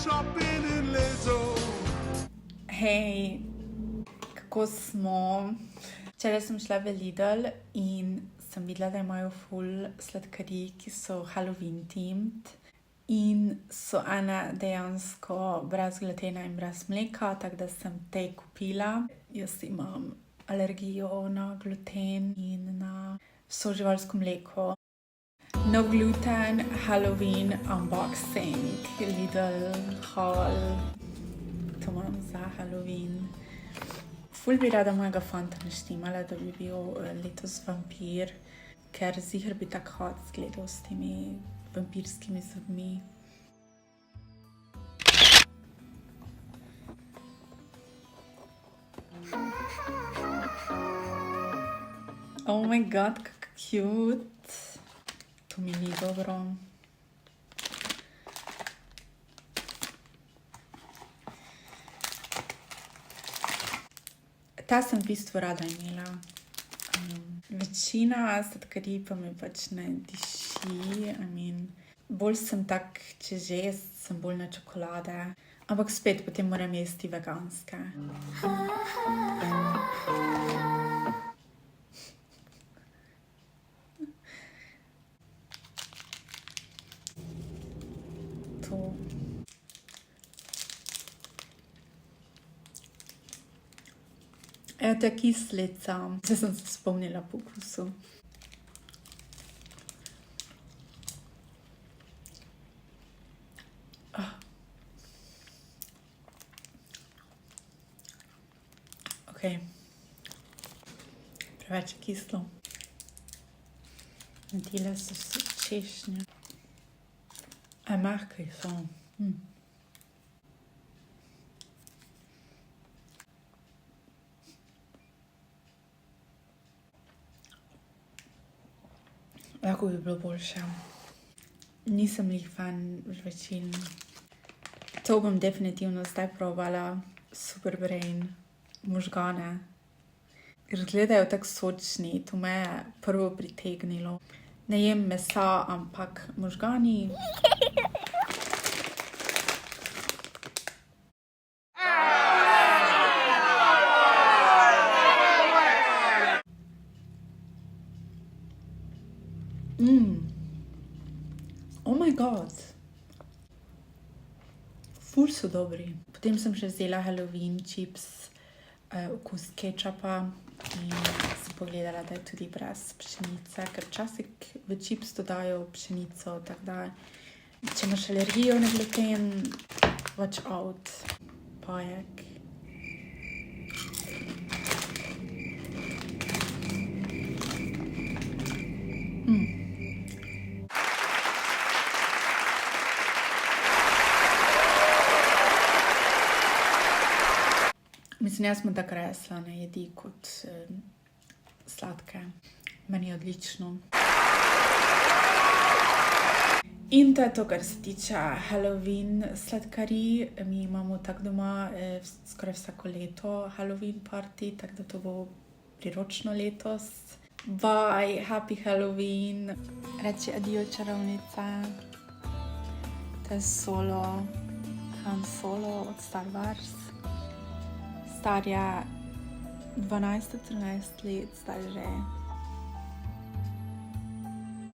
shopping in Lidl. Hej, kako smo? Včeraj sem šla v Lidl in sem videla, da imajo ful sladkarij, ki so Halloween themed. In so ene dejansko brez glutena in brez mleka, tako da sem te kupila. Jaz imam alergijo na gluten in na vso živalsko mleko. No gluten, Halloween unboxing, Lidl haul. To imam za Halloween. Ful bi rada mojega fanta naštimala, da bi bil letos vampir, ker ziher bi tak hot zgledal s temi vampirskimi zobmi. Oh my god, kako cute. To mi ni dobro. Ta sem v bistvu rada imela. Večina sladkarij pa mi pač ne diši. Bolj sem tak, če že sem bolj na čokolade. Ampak spet potem moram jesti veganske. To. Evo, to je kislica. Zdaj sem se spomnila po okusu. Ok. Preveč je kislo. Tile so češnje. Mehki so. Lahko bi bilo boljše. Nisem jih fan žvečiln. To bom definitivno zdaj probala. Super brain. Možgane. Ker gledajo tako sočni. To me je prvo pritegnilo. Ne jem mesa, ampak možgani. Oh my god. Ful so dobri. Potem sem še vzela Halloween chips, okus kečapa in sem pogledala, da je tudi brez pšenice, ker včasih v chips dodajo pšenico, tako da če imaš alergijo na gluten, watch out. Pajek. Mislim, jaz sem tako raje slane jedi kot sladke. Meni je odlično. In to je to, kar se tiče Halloween sladkarij. Mi imamo tako doma skoraj vsako leto Halloween party, tako da to bo priročno letos. Bye, happy Halloween. Reči adijo čarovnice. To je Han Solo od Star Wars. Star je 12-13 let, zdaj že.